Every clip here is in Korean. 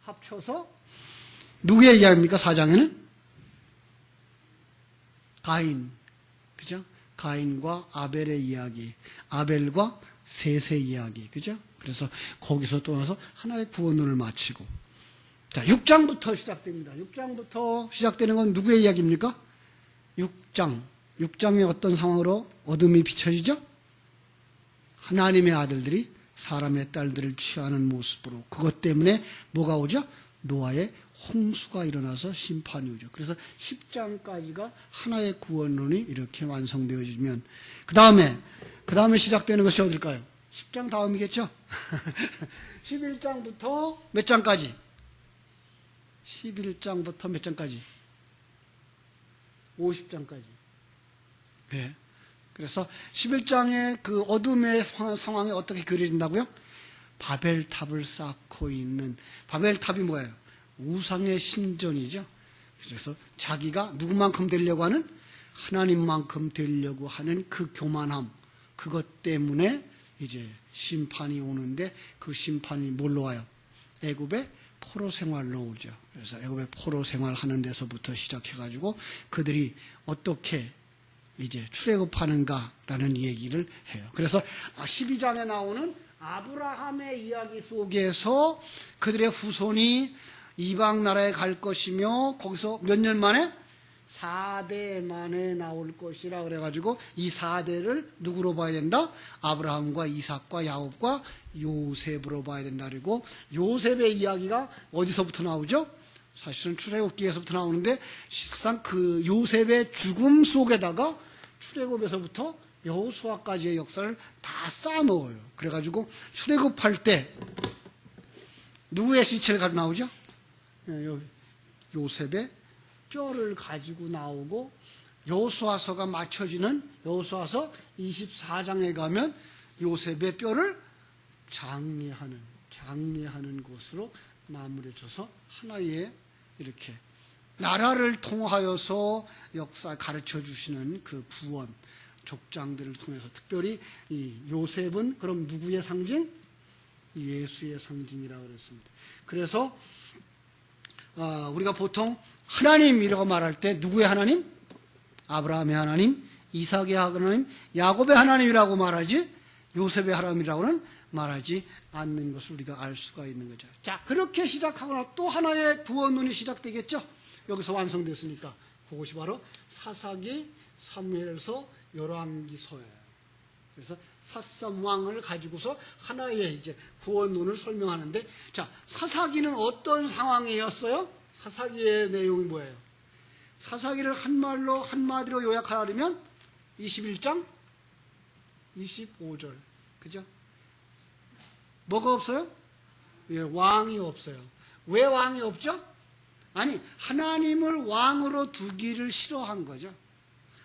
합쳐서 누구의 이야기입니까? 4장에는 가인, 그죠? 가인과 아벨의 이야기, 아벨과 셋의 이야기, 그죠? 그래서 거기서 떠나서 하나의 구원론을 마치고, 자, 6장부터 시작됩니다. 6장부터 시작되는 건 누구의 이야기입니까? 6장에 어떤 상황으로 어둠이 비춰지죠? 하나님의 아들들이 사람의 딸들을 취하는 모습으로, 그것 때문에 뭐가 오죠? 노아의 홍수가 일어나서 심판이 오죠. 그래서 10장까지가 하나의 구원론이 이렇게 완성되어지면, 그 다음에 시작되는 것이 어딜까요? 10장 다음이겠죠? 11장부터 몇 장까지? 11장부터 몇 장까지? 50장까지. 네. 그래서 11장의 그 어둠의 상황이 어떻게 그려진다고요? 바벨탑을 쌓고 있는, 바벨탑이 뭐예요? 우상의 신전이죠. 그래서 자기가 누구만큼 되려고 하는? 하나님만큼 되려고 하는 그 교만함, 그것 때문에 이제 심판이 오는데, 그 심판이 뭘로 와요? 애굽의 포로 생활로 오죠. 그래서 애굽의 포로 생활하는 데서부터 시작해가지고 그들이 어떻게 이제 출애굽하는가라는 얘기를 해요. 그래서 12장에 나오는 아브라함의 이야기 속에서 그들의 후손이 이방 나라에 갈 것이며, 거기서 몇 년 만에? 4대 만에 나올 것이라 그래가지고 이 4대를 누구로 봐야 된다? 아브라함과 이삭과 야곱과 요셉으로 봐야 된다. 그리고 요셉의 이야기가 어디서부터 나오죠? 사실은 출애굽기에서부터 나오는데, 실상 그 요셉의 죽음 속에다가 출애굽에서부터 여호수아까지의 역사를 다 쌓아놓아요. 그래가지고 출애굽할 때 누구의 시체를 가지고 나오죠? 여기 요셉의 뼈를 가지고 나오고, 여호수아서가 맞춰지는 여호수아서 24장에 가면 요셉의 뼈를 장례하는 곳으로 마무리져서 하나의 이렇게 나라를 통하여서 역사 가르쳐 주시는 그 구원 족장들을 통해서, 특별히 이 요셉은 그럼 누구의 상징? 예수의 상징이라고 그랬습니다. 그래서 우리가 보통 하나님이라고 말할 때 누구의 하나님? 아브라함의 하나님, 이삭의 하나님, 야곱의 하나님이라고 말하지, 요셉의 하나님이라고는 말하지 않는 것을 우리가 알 수가 있는 거죠. 자, 그렇게 시작하거나 또 하나의 구원론이 시작되겠죠. 여기서 완성됐으니까 그것이 바로 사사기, 사무엘서, 열왕기서예요. 그래서 삿삼왕을 가지고서 하나의 이제 구원론을 설명하는데, 자, 사사기는 어떤 상황이었어요? 사사기의 내용이 뭐예요? 사사기를 한마디로 요약하려면 21장 25절, 그죠? 뭐가 없어요? 예, 왕이 없어요. 왜 왕이 없죠? 아니, 하나님을 왕으로 두기를 싫어한 거죠.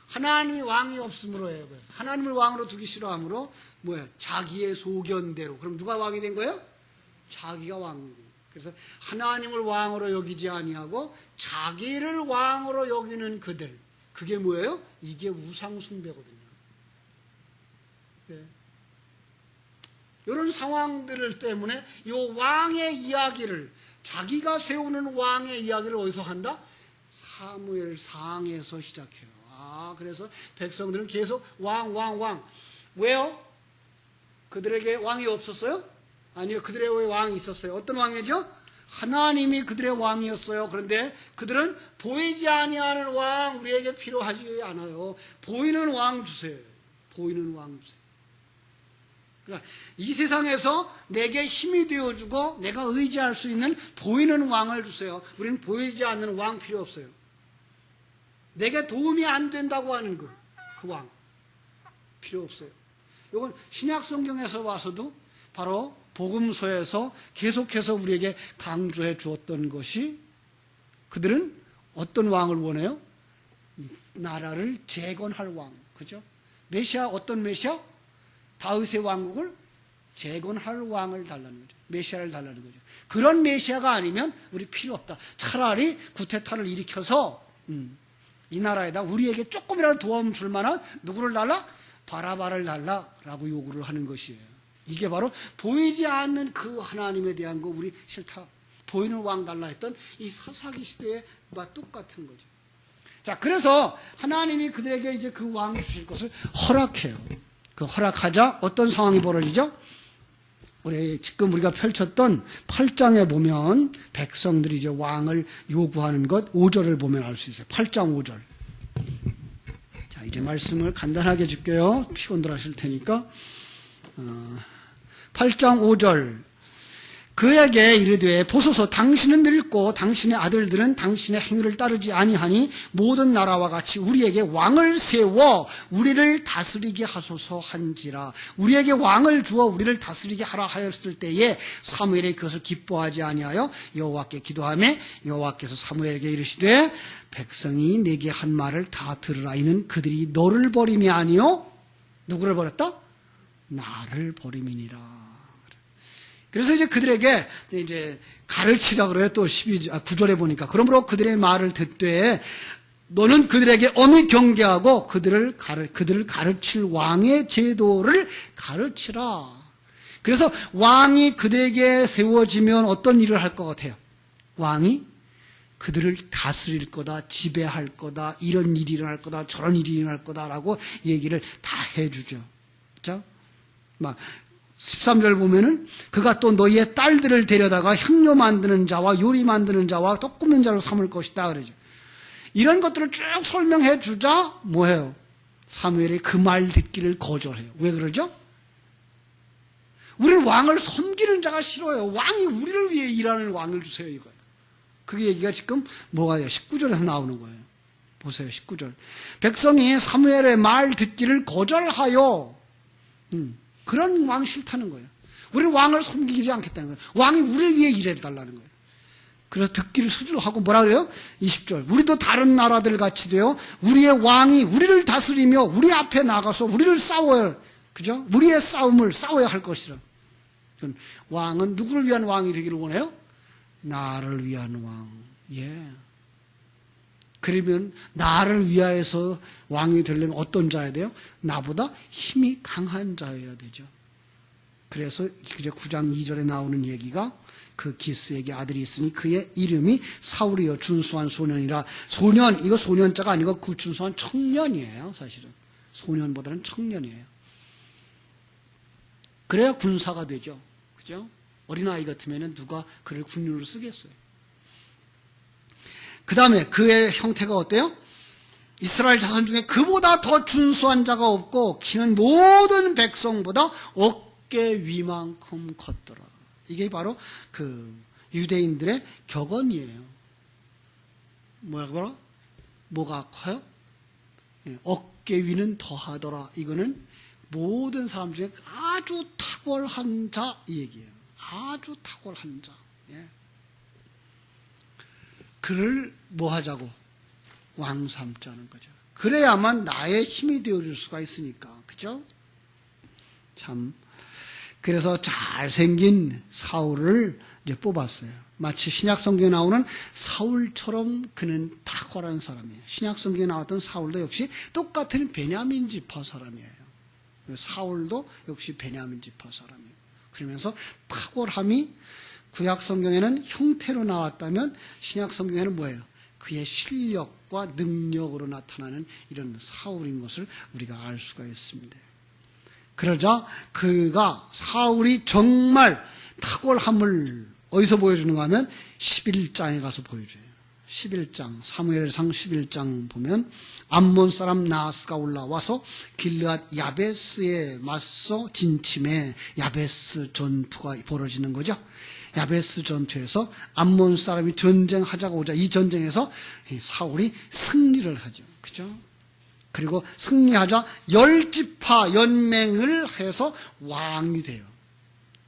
하나님이 왕이 없으므로예요. 그래서 하나님을 왕으로 두기 싫어함으로 뭐예요? 자기의 소견대로. 그럼 누가 왕이 된 거예요? 자기가 왕이 된 거예요. 그래서 하나님을 왕으로 여기지 아니하고 자기를 왕으로 여기는 그들, 그게 뭐예요? 이게 우상 숭배거든요. 네. 이런 상황들 때문에 이 왕의 이야기를, 자기가 세우는 왕의 이야기를 어디서 한다? 사무엘상에서 시작해요. 그래서 백성들은 계속 왕. 왜요? 그들에게 왕이 없었어요? 아니요, 그들의 왕이 있었어요. 어떤 왕이죠? 하나님이 그들의 왕이었어요. 그런데 그들은 보이지 아니하는 왕 우리에게 필요하지 않아요. 보이는 왕 주세요. 보이는 왕 주세요. 그러니까 이 세상에서 내게 힘이 되어주고 내가 의지할 수 있는 보이는 왕을 주세요. 우리는 보이지 않는 왕 필요 없어요. 내게 도움이 안 된다고 하는 그 왕 필요 없어요. 이건 신약 성경에서 와서도 바로 복음서에서 계속해서 우리에게 강조해 주었던 것이, 그들은 어떤 왕을 원해요? 나라를 재건할 왕, 그죠? 메시아, 어떤 메시아? 다윗의 왕국을 재건할 왕을 달라는 거죠. 메시아를 달라는 거죠. 그런 메시아가 아니면 우리 필요 없다. 차라리 구테타를 일으켜서 이 나라에다 우리에게 조금이라도 도움 줄 만한 누구를 달라? 바라바를 달라라고 요구를 하는 것이에요. 이게 바로 보이지 않는 그 하나님에 대한 거 우리 싫다. 보이는 왕 달라 했던 이 사사기 시대와 똑같은 거죠. 자, 그래서 하나님이 그들에게 이제 그 왕 주실 것을 허락해요. 그 허락하자 어떤 상황이 벌어지죠? 지금 우리가 펼쳤던 8장에 보면 백성들이 이제 왕을 요구하는 것 5절을 보면 알 수 있어요. 8장 5절. 자, 이제 말씀을 간단하게 줄게요. 피곤들 하실 테니까. 8장 5절. 그에게 이르되 보소서 당신은 늙고 당신의 아들들은 당신의 행위를 따르지 아니하니 모든 나라와 같이 우리에게 왕을 세워 우리를 다스리게 하소서 한지라. 우리에게 왕을 주어 우리를 다스리게 하라 하였을 때에 사무엘이 그것을 기뻐하지 아니하여 여호와께 기도하며 여호와께서 사무엘에게 이르시되 백성이 내게 한 말을 다 들으라. 이는 그들이 너를 버림이 아니요 누구를 버렸다? 나를 버림이니라. 그래서 이제 그들에게 이제 가르치라 그래요. 또 9절에 보니까. 그러므로 그들의 말을 듣되 너는 그들에게 엄히 경계하고 그들을 가르칠 왕의 제도를 가르치라. 그래서 왕이 그들에게 세워지면 어떤 일을 할 것 같아요? 왕이 그들을 다스릴 거다, 지배할 거다, 이런 일이 일어날 거다, 저런 일이 일어날 거다라고 얘기를 다 해주죠. 그렇죠? 막 13절 보면은 그가 또 너희의 딸들을 데려다가 향료 만드는 자와 요리 만드는 자와 떡 굽는 자로 삼을 것이다 그러죠. 이런 것들을 쭉 설명해 주자 뭐해요? 사무엘이 그 말 듣기를 거절해요. 왜 그러죠? 우리는 왕을 섬기는 자가 싫어요. 왕이 우리를 위해 일하는 왕을 주세요 이거예요. 그게 얘기가 지금 뭐가 돼요? 19절에서 나오는 거예요. 보세요. 19절. 백성이 사무엘의 말 듣기를 거절하여 그런 왕 싫다는 거예요. 우리는 왕을 섬기지 않겠다는 거예요. 왕이 우리를 위해 일해달라는 거예요. 그래서 듣기를 수주하고 뭐라 그래요? 20절. 우리도 다른 나라들 같이 되어 우리의 왕이 우리를 다스리며 우리 앞에 나가서 우리를 싸워야, 그죠? 우리의 싸움을 싸워야 할 것이라. 왕은 누구를 위한 왕이 되기를 원해요? 나를 위한 왕. 예. 그러면 나를 위하여서 왕이 되려면 어떤 자여야 돼요? 나보다 힘이 강한 자여야 되죠. 그래서 이제 9장 2절에 나오는 얘기가 그 기스에게 아들이 있으니 그의 이름이 사울이요 준수한 소년이라. 소년, 이거 소년자가 아니고 그 준수한 청년이에요. 사실은 소년보다는 청년이에요. 그래야 군사가 되죠. 그죠? 어린아이 같으면 누가 그를 군인으로 쓰겠어요. 그 다음에 그의 형태가 어때요? 이스라엘 자손 중에 그보다 더 준수한 자가 없고 키는 모든 백성보다 어깨 위만큼 컸더라. 이게 바로 그 유대인들의 격언이에요. 뭐가 커요? 어깨 위는 더하더라. 이거는 모든 사람 중에 아주 탁월한 자 이 얘기예요. 아주 탁월한 자. 예. 그를 뭐 하자고? 왕 삼자는 거죠. 그래야만 나의 힘이 되어줄 수가 있으니까. 그죠? 참. 그래서 잘생긴 사울을 이제 뽑았어요. 마치 신약성경에 나오는 사울처럼 그는 탁월한 사람이에요. 신약성경에 나왔던 사울도 역시 똑같은 베냐민 지파 사람이에요. 사울도 역시 베냐민 지파 사람이에요. 그러면서 탁월함이 구약 성경에는 형태로 나왔다면 신약 성경에는 뭐예요? 그의 실력과 능력으로 나타나는 이런 사울인 것을 우리가 알 수가 있습니다. 그러자 사울이 정말 탁월함을 어디서 보여주는가 하면 11장에 가서 보여줘요. 11장, 사무엘상 11장 보면 암몬 사람 나하스가 올라와서 길르앗 야베스에 맞서 진침해 야베스 전투가 벌어지는 거죠. 야베스 전투에서 암몬 사람이 전쟁하자고 오자 이 전쟁에서 사울이 승리를 하죠. 그죠? 그리고 승리하자 10지파 연맹을 해서 왕이 돼요.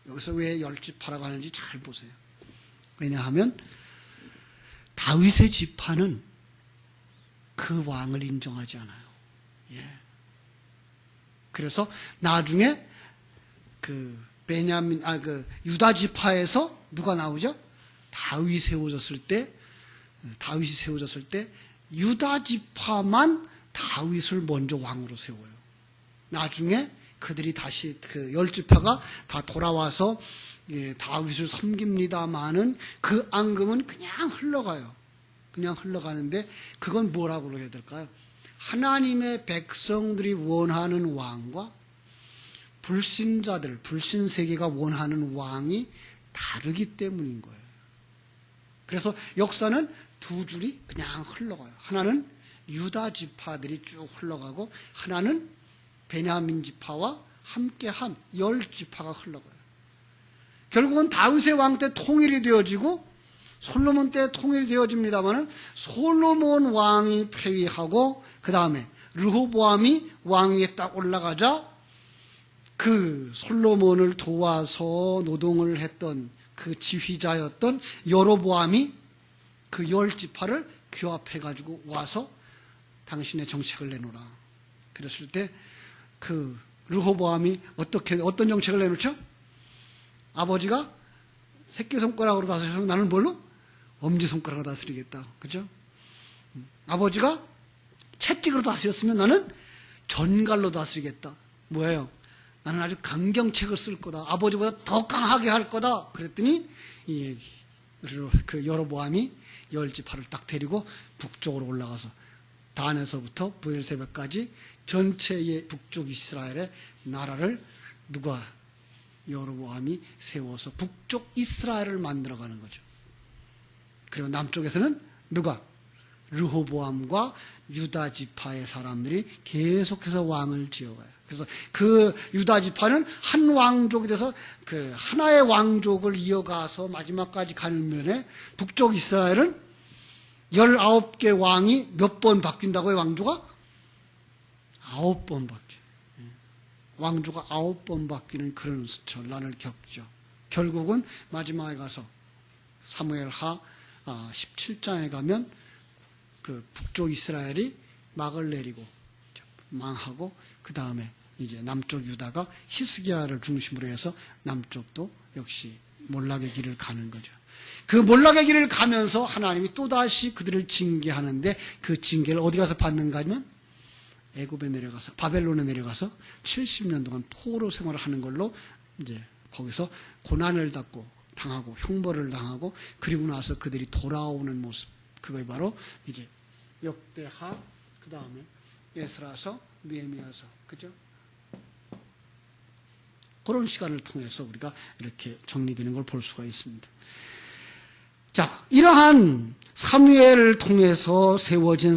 여기서 왜 10지파라고 하는지 잘 보세요. 왜냐하면 다윗의 지파는 그 왕을 인정하지 않아요. 예. 그래서 나중에 유다 지파에서 누가 나오죠? 다윗이 세워졌을 때 유다 지파만 다윗을 먼저 왕으로 세워요. 나중에 그들이 다시 그 10지파가 다 돌아와서 다윗을 섬깁니다마는 그 앙금은 그냥 흘러가요. 그냥 흘러가는데 그건 뭐라고 해야 될까요? 하나님의 백성들이 원하는 왕과 불신자들, 불신세계가 원하는 왕이 다르기 때문인 거예요. 그래서 역사는 두 줄이 그냥 흘러가요. 하나는 유다 지파들이 쭉 흘러가고 하나는 베냐민 지파와 함께한 10지파가 흘러가요. 결국은 다윗의 왕 때 통일이 되어지고 솔로몬 때 통일이 되어집니다만 솔로몬 왕이 폐위하고 그 다음에 르호보암이 왕위에 딱 올라가자 그 솔로몬을 도와서 노동을 했던 그 지휘자였던 여로보암이 그 10지파를 규합해가지고 와서 당신의 정책을 내놓으라. 그랬을 때 그 르호보암이 어떤 정책을 내놓죠? 아버지가 새끼손가락으로 다스려서 나는 뭘로? 엄지손가락으로 다스리겠다. 그죠? 아버지가 채찍으로 다스렸으면 나는 전갈로 다스리겠다. 뭐예요? 나는 아주 강경책을 쓸 거다. 아버지보다 더 강하게 할 거다. 그랬더니 그 여로보암이 10지파를 딱 데리고 북쪽으로 올라가서 단에서부터 브엘세바까지 전체의 북쪽 이스라엘의 나라를 누가 여로보암이 세워서 북쪽 이스라엘을 만들어가는 거죠. 그리고 남쪽에서는 누가? 르호보암과 유다 지파의 사람들이 계속해서 왕을 지어가요. 그래서 그 유다 지파는 한 왕족이 돼서 그 하나의 왕족을 이어가서 마지막까지 가는 면에 북쪽 이스라엘은 19개 왕이 몇 번 바뀐다고요? 왕조가? 9번 바뀌어요. 왕조가 9번 바뀌는 그런 전란을 겪죠. 결국은 마지막에 가서 사무엘하 17장에 가면 그 북쪽 이스라엘이 막을 내리고 망하고 그 다음에 이제 남쪽 유다가 히스기야를 중심으로 해서 남쪽도 역시 몰락의 길을 가는 거죠. 그 몰락의 길을 가면서 하나님이 또다시 그들을 징계하는데 그 징계를 어디 가서 받는가 하면 애굽에 내려가서 바벨론에 내려가서 70년 동안 포로 생활을 하는 걸로 이제 거기서 고난을 당하고 형벌을 당하고 그리고 나서 그들이 돌아오는 모습, 그게 바로 이제 역대하, 그 다음에 에스라서, 느헤미야서, 그죠? 그런 시간을 통해서 우리가 이렇게 정리되는 걸 볼 수가 있습니다. 자, 이러한 사무엘을 통해서 세워진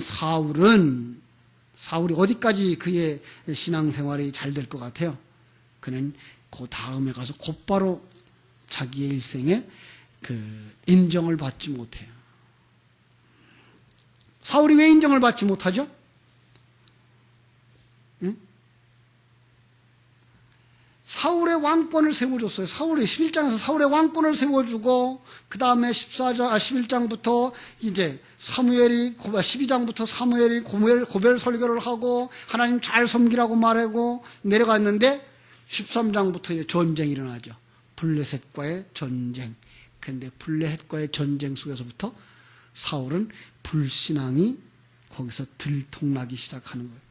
사울이 어디까지 그의 신앙생활이 잘 될 것 같아요? 그는 그 다음에 가서 곧바로 자기의 일생에 그 인정을 받지 못해요. 사울이 왜 인정을 받지 못하죠? 응? 사울의 왕권을 세워줬어요. 사울의 11장에서 사울의 왕권을 세워주고 그 다음에 11장부터 이제 12장부터 사무엘이 고별 설교를 하고 하나님 잘 섬기라고 말하고 내려갔는데 13장부터 전쟁이 일어나죠. 블레셋과의 전쟁. 근데 블레셋과의 전쟁 속에서부터 사울은 불신앙이 거기서 들통나기 시작하는 거예요.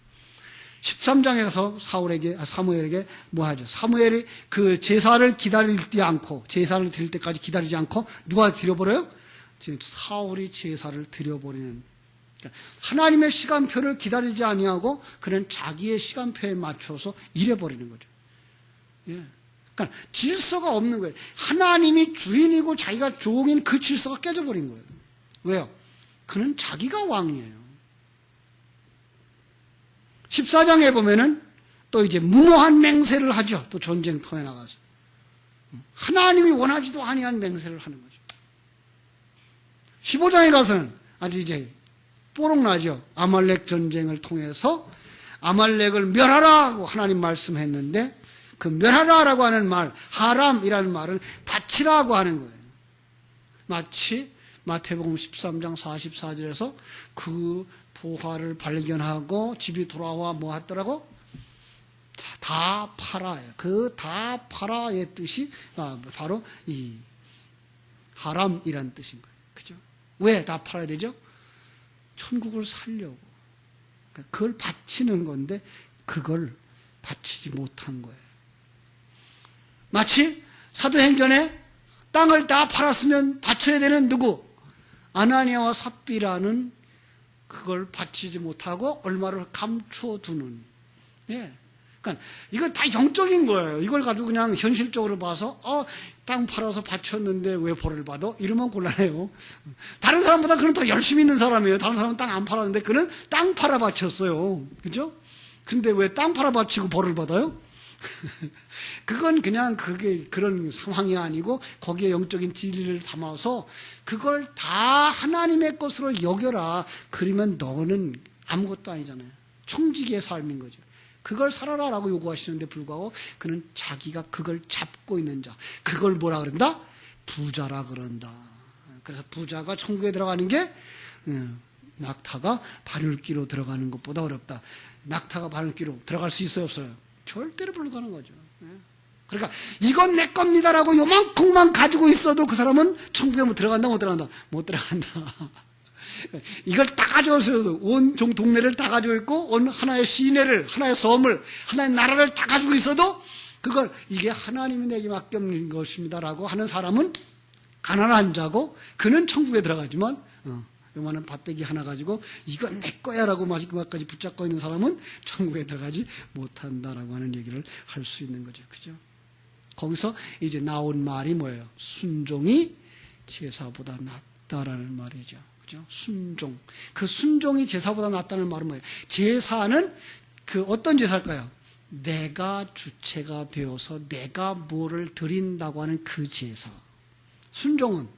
13장에 가서 사무엘에게 뭐 하죠? 사무엘이 그 제사를 기다리지 않고, 제사를 드릴 때까지 기다리지 않고, 누가 드려버려요? 지금 사울이 제사를 드려버리는. 그러니까 하나님의 시간표를 기다리지 아니하고, 그는 자기의 시간표에 맞춰서 일해버리는 거죠. 예. 그러니까 질서가 없는 거예요. 하나님이 주인이고 자기가 종인 그 질서가 깨져버린 거예요. 왜요? 그는 자기가 왕이에요. 14장에 보면은 또 이제 무모한 맹세를 하죠. 또 전쟁터에 나가서. 하나님이 원하지도 아니한 맹세를 하는 거죠. 15장에 가서는 아주 이제 뽀록나죠. 아말렉 전쟁을 통해서 아말렉을 멸하라고 하나님 말씀했는데 그 멸하라라고 하는 말, 하람이라는 말은 바치라고 하는 거예요. 마치 마태복음 13장 44절에서 그 보화를 발견하고 집이 돌아와 뭐 하더라고? 다 팔아요. 그 다 팔아의 뜻이 바로 이 하람이라는 뜻인 거예요. 그죠? 왜 다 팔아야 되죠? 천국을 살려고. 그걸 바치는 건데 그걸 바치지 못한 거예요. 마치 사도행전에 땅을 다 팔았으면 바쳐야 되는 누구? 아나니아와 삽비라는 그걸 바치지 못하고 얼마를 감추어 두는. 예. 그러니까 이거 다 영적인 거예요. 이걸 가지고 그냥 현실적으로 봐서 땅 팔아서 바쳤는데 왜 벌을 받아? 이러면 곤란해요. 다른 사람보다 그는 더 열심히 있는 사람이에요. 다른 사람은 땅 안 팔았는데 그는 땅 팔아 바쳤어요. 그죠? 근데 왜 땅 팔아 바치고 벌을 받아요? 그건 그냥 그게 그런 상황이 아니고 거기에 영적인 진리를 담아서 그걸 다 하나님의 것으로 여겨라. 그러면 너는 아무것도 아니잖아요. 청지기의 삶인 거죠. 그걸 살아라라고 요구하시는데 불구하고 그는 자기가 그걸 잡고 있는 자, 그걸 뭐라 그런다? 부자라 그런다. 그래서 부자가 천국에 들어가는 게 낙타가 바늘기로 들어가는 것보다 어렵다. 낙타가 바늘기로 들어갈 수 있어요, 없어요? 절대로 불가능한 거죠. 그러니까 이건 내 겁니다라고 요만큼만 가지고 있어도 그 사람은 천국에 못 들어간다, 못 들어간다? 못 들어간다. 이걸 다 가지고 있어도 온 동네를 다 가지고 있고 온 하나의 시내를, 하나의 섬을, 하나의 나라를 다 가지고 있어도 그걸 이게 하나님이 내게 맡긴 것입니다라고 하는 사람은 가난한 자고 그는 천국에 들어가지만 요만한 밭대기 하나 가지고 이건 내 거야라고 마지막까지 붙잡고 있는 사람은 천국에 들어가지 못한다라고 하는 얘기를 할 수 있는 거죠. 그죠? 거기서 이제 나온 말이 뭐예요? 순종이 제사보다 낫다라는 말이죠. 그죠? 순종. 그 순종이 제사보다 낫다는 말은 뭐예요? 제사는 그 어떤 제사일까요? 내가 주체가 되어서 내가 뭐를 드린다고 하는 그 제사. 순종은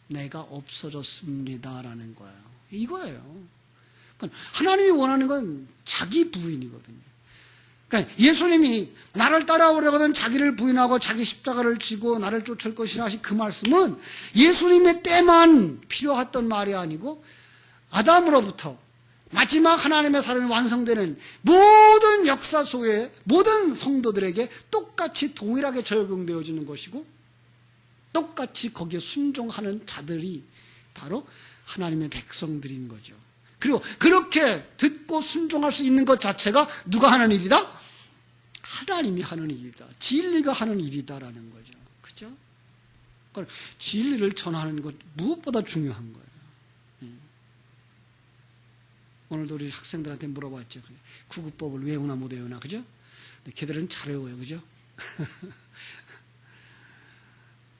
내가 없어졌습니다라는 거예요. 이거예요. 그러니까 하나님이 원하는 건 자기 부인이거든요. 그러니까 예수님이 나를 따라오려거든 자기를 부인하고 자기 십자가를 지고 나를 쫓을 것이라 하신 그 말씀은 예수님의 때만 필요했던 말이 아니고 아담으로부터 마지막 하나님의 사람이 완성되는 모든 역사 속에 모든 성도들에게 똑같이 동일하게 적용되어지는 것이고 똑같이 거기에 순종하는 자들이 바로 하나님의 백성들인 거죠. 그리고 그렇게 듣고 순종할 수 있는 것 자체가 누가 하는 일이다? 하나님이 하는 일이다. 진리가 하는 일이다라는 거죠. 그죠? 그러니까 진리를 전하는 것 무엇보다 중요한 거예요. 오늘도 우리 학생들한테 물어봤죠. 구구법을 외우나 못 외우나, 그죠? 걔들은 잘 외워요, 그죠?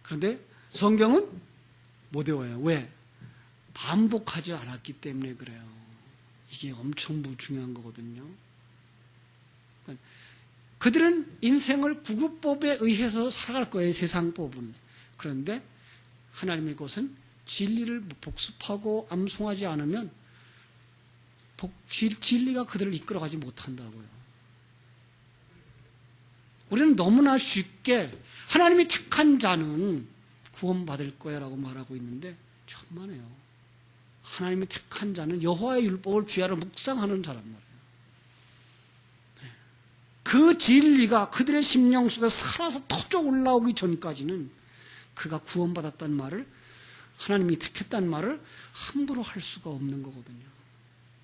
그런데 성경은 못 외워요. 왜? 반복하지 않았기 때문에 그래요. 이게 엄청 중요한 거거든요. 그들은 인생을 구구법에 의해서 살아갈 거예요, 세상법은. 그런데 하나님의 것은 진리를 복습하고 암송하지 않으면 진리가 그들을 이끌어가지 못한다고요. 우리는 너무나 쉽게 하나님이 택한 자는 구원받을 거야 라고 말하고 있는데 천만에요. 하나님이 택한 자는 여호와의 율법을 귀하로 묵상하는 자란 말이에요. 그 진리가 그들의 심령 속에 살아서 터져 올라오기 전까지는 그가 구원받았다는 말을, 하나님이 택했다는 말을 함부로 할 수가 없는 거거든요.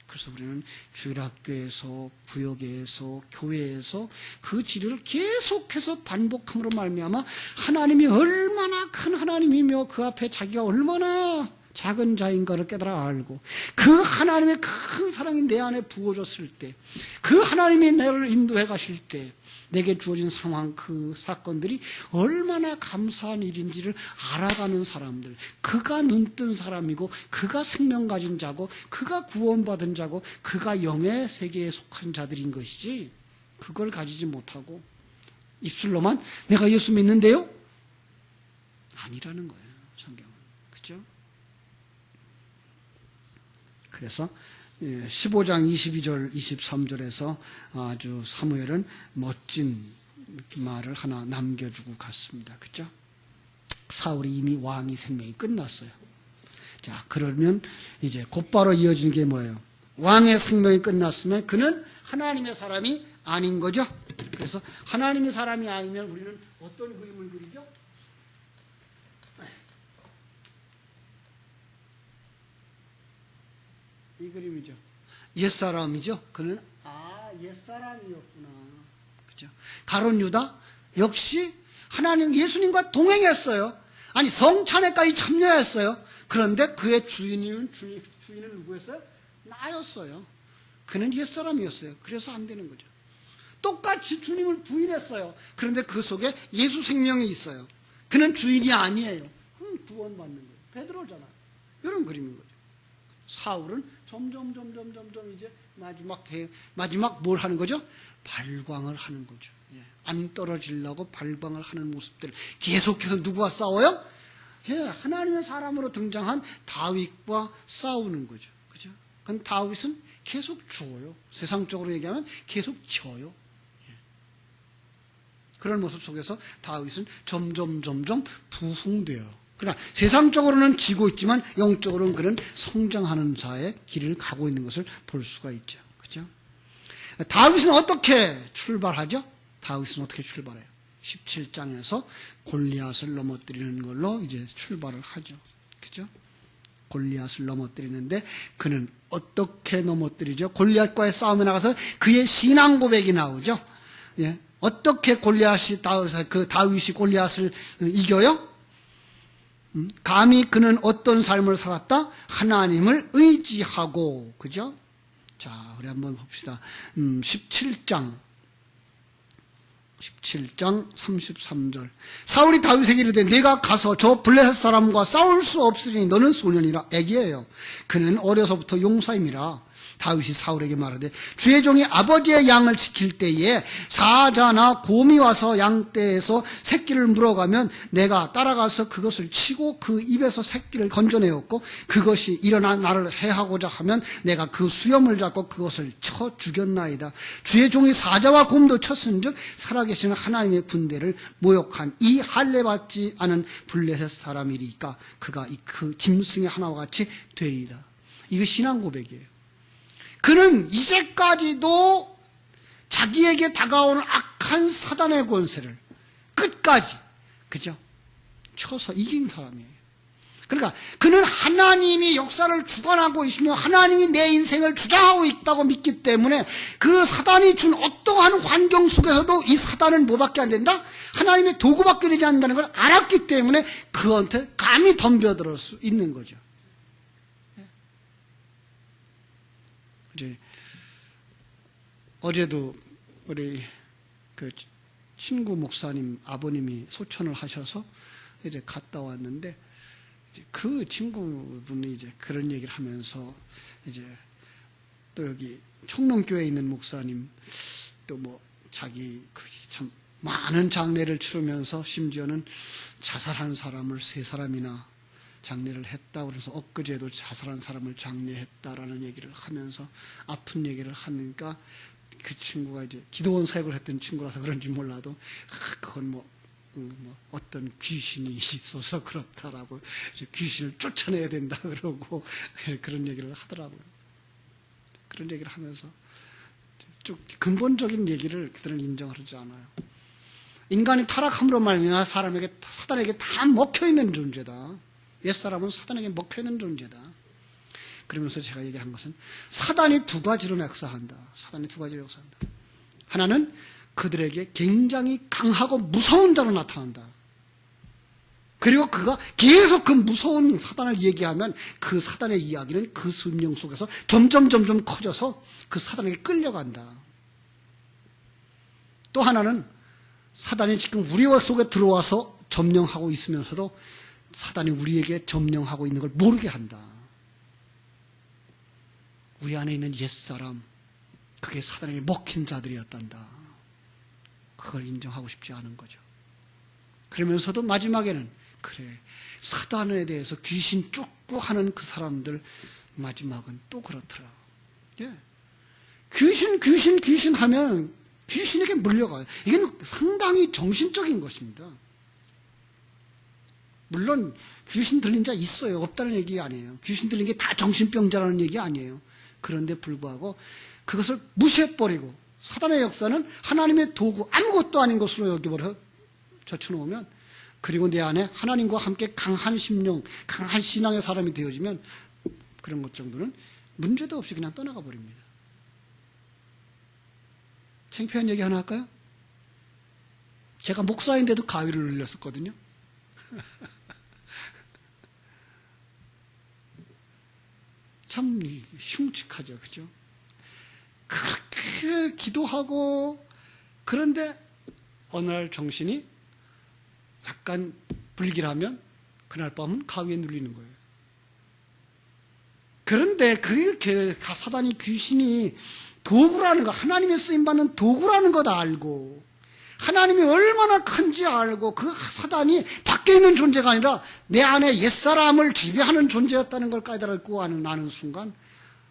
그래서 우리는 주일학교에서, 구역에서, 교회에서 그 진리를 계속해서 반복함으로 말미암아 하나님이 얼마나 큰 하나님이며 그 앞에 자기가 얼마나 작은 자인가를 깨달아 알고 그 하나님의 큰 사랑이 내 안에 부어졌을 때, 그 하나님이 나를 인도해 가실 때 내게 주어진 상황, 그 사건들이 얼마나 감사한 일인지를 알아가는 사람들, 그가 눈뜬 사람이고 그가 생명 가진 자고 그가 구원받은 자고 그가 영의 세계에 속한 자들인 것이지, 그걸 가지지 못하고 입술로만 내가 예수 믿는데요? 아니라는 거예요, 성경은. 그렇죠? 그래서 15장 22절 23절에서 아주 사무엘은 멋진 말을 하나 남겨주고 갔습니다. 그렇죠? 사울이 이미 왕의 생명이 끝났어요. 자, 그러면 이제 곧바로 이어지는 게 뭐예요? 왕의 생명이 끝났으면 그는 하나님의 사람이 아닌 거죠. 그래서 하나님의 사람이 아니면 우리는 어떤 그림을 그리죠? 이 그림이죠. 옛사람이죠. 그는 옛사람이었구나. 그죠? 가룟 유다 역시 하나님 예수님과 동행했어요. 아니 성찬회까지 참여했어요. 그런데 그의 주인은 누구였어요? 나였어요. 그는 옛사람이었어요. 그래서 안 되는 거죠. 똑같이 주님을 부인했어요. 그런데 그 속에 예수 생명이 있어요. 그는 주인이 아니에요. 그럼 구원받는 거예요. 베드로잖아. 이런 그림인 거죠. 사울은 점점 이제 마지막 뭘 하는 거죠? 발광을 하는 거죠. 예. 안 떨어지려고 발광을 하는 모습들. 계속해서 누구와 싸워요? 예, 하나님의 사람으로 등장한 다윗과 싸우는 거죠. 그죠? 그건 다윗은 계속 죽어요. 세상적으로 얘기하면 계속 져요. 예. 그런 모습 속에서 다윗은 점점 부흥돼요. 그러나 세상적으로는 지고 있지만 영적으로는 그는 성장하는 자의 길을 가고 있는 것을 볼 수가 있죠. 그죠? 다윗은 어떻게 출발하죠? 다윗은 어떻게 출발해요? 17장에서 골리앗을 넘어뜨리는 걸로 이제 출발을 하죠. 그죠? 골리앗을 넘어뜨리는데 그는 어떻게 넘어뜨리죠? 골리앗과의 싸움에 나가서 그의 신앙 고백이 나오죠. 예. 어떻게 다윗이 골리앗을 이겨요? 감히 그는 어떤 삶을 살았다? 하나님을 의지하고, 그죠? 자, 우리 한번 봅시다. 17장 33절. 사울이 다윗에게 이르되 네가 가서 저 블레셋 사람과 싸울 수 없으리니 너는 소년이라. 애기예요. 그는 어려서부터 용사임이라. 다윗이 사울에게 말하되 주의 종이 아버지의 양을 지킬 때에 사자나 곰이 와서 양떼에서 새끼를 물어가면 내가 따라가서 그것을 치고 그 입에서 새끼를 건져내었고 그것이 일어나 나를 해하고자 하면 내가 그 수염을 잡고 그것을 쳐 죽였나이다. 주의 종이 사자와 곰도 쳤은즉 살아계시는 하나님의 군대를 모욕한 이 할례받지 않은 블레셋 사람이리까 그가 그 짐승의 하나와 같이 되리이다. 이거 신앙 고백이에요. 그는 이제까지도 자기에게 다가오는 악한 사단의 권세를 끝까지, 그죠? 쳐서 이긴 사람이에요. 그러니까 그는 하나님이 역사를 주관하고 있으며 하나님이 내 인생을 주장하고 있다고 믿기 때문에 그 사단이 준 어떠한 환경 속에서도 이 사단은 뭐밖에 안 된다? 하나님의 도구밖에 되지 않는다는 걸 알았기 때문에 그한테 감히 덤벼들 수 있는 거죠. 이제 어제도 우리 그 친구 목사님 아버님이 소천을 하셔서 이제 갔다 왔는데 이제 그 친구분이 이제 그런 얘기를 하면서 이제 또 여기 청롱교회에 있는 목사님 또 뭐 자기 참 많은 장례를 치르면서 심지어는 자살한 사람을 3사람이나 장례를 했다. 그래서 엊그제도 자살한 사람을 장례했다라는 얘기를 하면서 아픈 얘기를 하니까 그 친구가 이제 기도원 사역을 했던 친구라서 그런지 몰라도 그건 뭐 어떤 귀신이 있어서 그렇다라고 이제 귀신을 쫓아내야 된다 그러고 그런 얘기를 하더라고요. 그런 얘기를 하면서 좀 근본적인 얘기를 그들은 인정하지 않아요. 인간이 타락함으로 말미암아 사단에게 다 먹혀있는 존재다. 옛사람은 사단에게 먹혀있는 존재다. 그러면서 제가 얘기한 것은 사단이 2가지로 역사한다. 사단이 2가지로 역사한다. 하나는 그들에게 굉장히 강하고 무서운 자로 나타난다. 그리고 그가 계속 그 무서운 사단을 얘기하면 그 사단의 이야기는 그 심령 속에서 점점 커져서 그 사단에게 끌려간다. 또 하나는 사단이 지금 우리 속에 들어와서 점령하고 있으면서도 사단이 우리에게 점령하고 있는 걸 모르게 한다. 우리 안에 있는 옛사람, 그게 사단에게 먹힌 자들이었단다. 그걸 인정하고 싶지 않은 거죠. 그러면서도 마지막에는 그래, 사단에 대해서 귀신 쫓고 하는 그 사람들 마지막은 또 그렇더라. 예. 귀신 하면 귀신에게 물려가요. 이건 상당히 정신적인 것입니다. 물론 귀신 들린 자 있어요. 없다는 얘기 아니에요. 귀신 들린 게 다 정신병자라는 얘기 아니에요. 그런데 불구하고 그것을 무시해버리고 사단의 역사는 하나님의 도구 아무것도 아닌 것으로 여겨버려 젖혀놓으면 그리고 내 안에 하나님과 함께 강한 심령, 강한 신앙의 사람이 되어지면 그런 것 정도는 문제도 없이 그냥 떠나가 버립니다. 창피한 얘기 하나 할까요? 제가 목사인데도 가위를 눌렸었거든요. 참 흉측하죠, 그죠? 그렇게 기도하고, 그런데 어느 날 정신이 약간 불길하면 그날 밤은 가위에 눌리는 거예요. 그런데 그 사단이, 귀신이 도구라는 거, 하나님의 쓰임받는 도구라는 거 다 알고, 하나님이 얼마나 큰지 알고, 그 사단이 밖에 있는 존재가 아니라 내 안에 옛사람을 지배하는 존재였다는 걸 깨달고 아는 순간,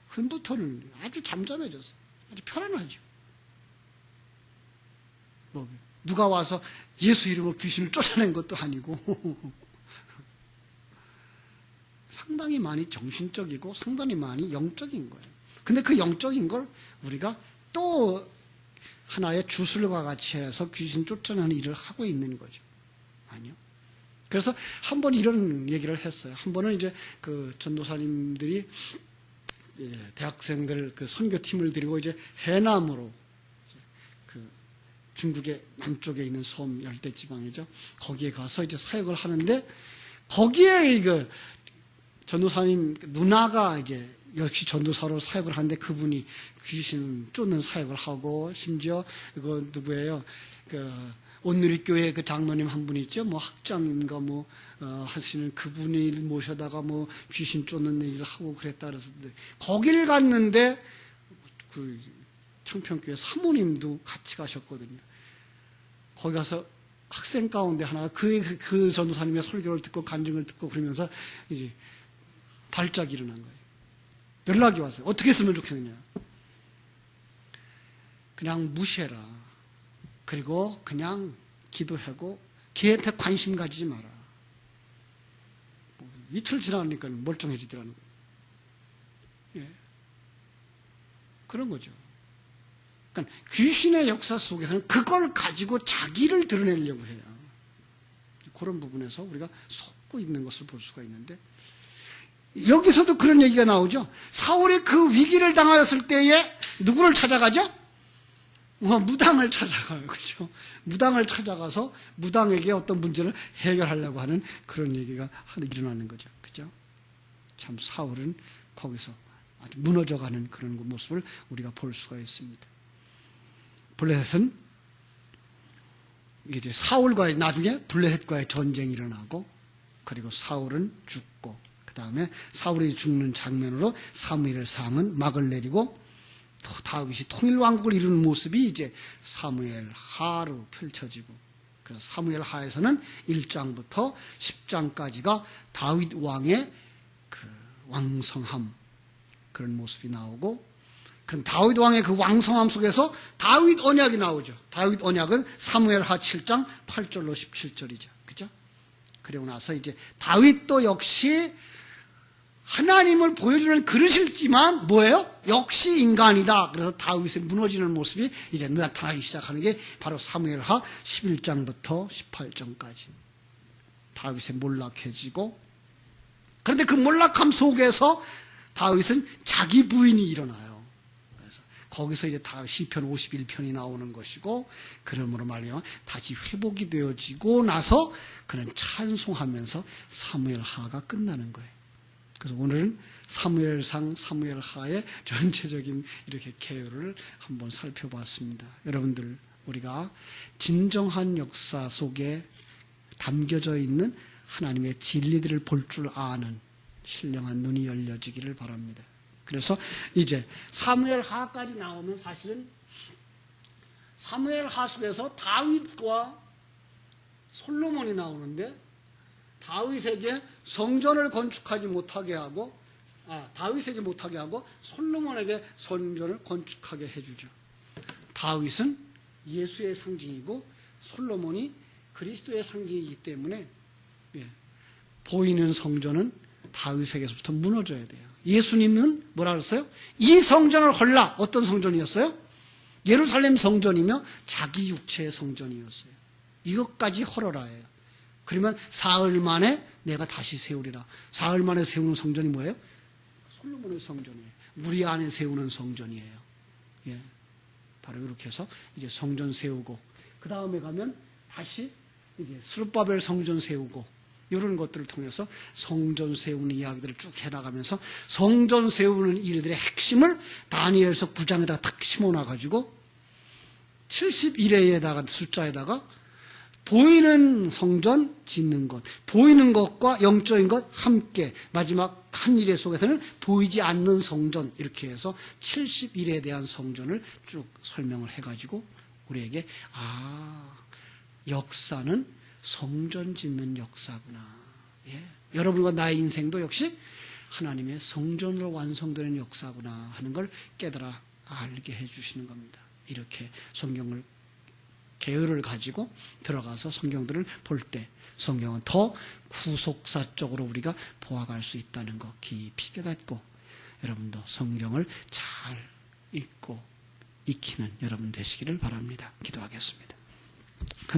그부터는 아주 잠잠해졌어요. 아주 편안하죠. 뭐 누가 와서 예수 이름으로 귀신을 쫓아낸 것도 아니고 상당히 많이 정신적이고 상당히 많이 영적인 거예요. 근데 그 영적인 걸 우리가 또 하나의 주술과 같이 해서 귀신 쫓아내는 일을 하고 있는 거죠. 아니요. 그래서 한 번 이런 얘기를 했어요. 한 번은 이제 그 전도사님들이 대학생들 그 선교팀을 데리고 이제 해남으로, 그 중국의 남쪽에 있는 섬 열대지방이죠. 거기에 가서 이제 사역을 하는데, 거기에 그 전도사님 누나가 이제 역시 전도사로 사역을 하는데, 그분이 귀신 쫓는 사역을 하고, 심지어 이거 누구예요? 그 온누리교회 그 장로님 한 분 있죠. 뭐 학장님과 뭐 하시는 그분이 모셔다가 뭐 귀신 쫓는 일을 하고 그랬다 그래서 거기를 갔는데, 그 청평교회 사모님도 같이 가셨거든요. 거기 가서 학생 가운데 하나가 그 전도사님의 설교를 듣고 간증을 듣고 그러면서 이제 발작이 일어난 거예요. 연락이 왔어요. 어떻게 했으면 좋겠느냐. 그냥 무시해라. 그리고 그냥 기도하고 걔한테 관심 가지지 마라. 이틀 지나니까 멀쩡해지더라는 거예요. 예. 그런 거죠. 그러니까 귀신의 역사 속에서는 그걸 가지고 자기를 드러내려고 해요. 그런 부분에서 우리가 속고 있는 것을 볼 수가 있는데, 여기서도 그런 얘기가 나오죠. 사울이 그 위기를 당하였을 때에 누구를 찾아가죠? 무당을 찾아가요. 그렇죠? 무당을 찾아가서 무당에게 어떤 문제를 해결하려고 하는 그런 얘기가 일어나는 거죠. 그죠? 참 사울은 거기서 아주 무너져가는 그런 모습을 우리가 볼 수가 있습니다. 블레셋은 이제 사울과의, 나중에 블레셋과의 전쟁이 일어나고, 그리고 사울은 죽고, 그 다음에 사울이 죽는 장면으로 사무엘상은 막을 내리고, 또 다윗이 통일왕국을 이루는 모습이 이제 사무엘 하로 펼쳐지고, 그래서 사무엘 하에서는 1장부터 10장까지가 다윗 왕의 그 왕성함, 그런 모습이 나오고, 그럼 다윗 왕의 그 왕성함 속에서 다윗 언약이 나오죠. 다윗 언약은 사무엘 하 7장 8절로 17절이죠. 그죠? 그리고 나서 이제 다윗도 역시 하나님을 보여주는 그릇이지만 뭐예요? 역시 인간이다. 그래서 다윗의 무너지는 모습이 이제 나타나기 시작하는 게 바로 사무엘하 11장부터 18장까지 다윗의 몰락해지고, 그런데 그 몰락함 속에서 다윗은 자기 부인이 일어나요. 그래서 거기서 이제 시편 51편이 나오는 것이고, 그러므로 말이야 다시 회복이 되어지고 나서 그는 찬송하면서 사무엘하가 끝나는 거예요. 그래서 오늘은 사무엘상, 사무엘하의 전체적인 이렇게 개요를 한번 살펴봤습니다. 여러분들, 우리가 진정한 역사 속에 담겨져 있는 하나님의 진리들을 볼 줄 아는 신령한 눈이 열려지기를 바랍니다. 그래서 이제 사무엘하까지 나오면 사실은 사무엘하 속에서 다윗과 솔로몬이 나오는데, 다윗에게 성전을 건축하지 못하게 하고, 다윗에게 못하게 하고 솔로몬에게 성전을 건축하게 해주죠. 다윗은 예수의 상징이고 솔로몬이 그리스도의 상징이기 때문에 보이는 성전은 다윗에게서부터 무너져야 돼요. 예수님은 뭐라 그랬어요? 이 성전을 헐라. 어떤 성전이었어요? 예루살렘 성전이며 자기 육체의 성전이었어요. 이것까지 헐어라예요. 그러면 사흘 만에 내가 다시 세우리라. 사흘 만에 세우는 성전이 뭐예요? 솔로몬의 성전이에요. 우리 안에 세우는 성전이에요. 예. 바로 이렇게 해서 이제 성전 세우고, 그 다음에 가면 다시 이제 스룹바벨 성전 세우고 이런 것들을 통해서 성전 세우는 이야기들을 쭉 해나가면서 성전 세우는 일들의 핵심을 다니엘서 9장에다 탁 심어놔가지고 71회에다가 숫자에다가 보이는 성전 짓는 것, 보이는 것과 영적인 것 함께, 마지막 한 일회 속에서는 보이지 않는 성전, 이렇게 해서 71회에 대한 성전을 쭉 설명을 해가지고 우리에게 역사는 성전 짓는 역사구나. 예. 여러분과 나의 인생도 역시 하나님의 성전으로 완성되는 역사구나 하는 걸 깨달아 알게 해주시는 겁니다. 이렇게 성경을 계율을 가지고 들어가서 성경들을 볼 때 성경은 더 구속사적으로 우리가 보아갈 수 있다는 거 깊이 깨닫고 여러분도 성경을 잘 읽고 익히는 여러분 되시기를 바랍니다. 기도하겠습니다.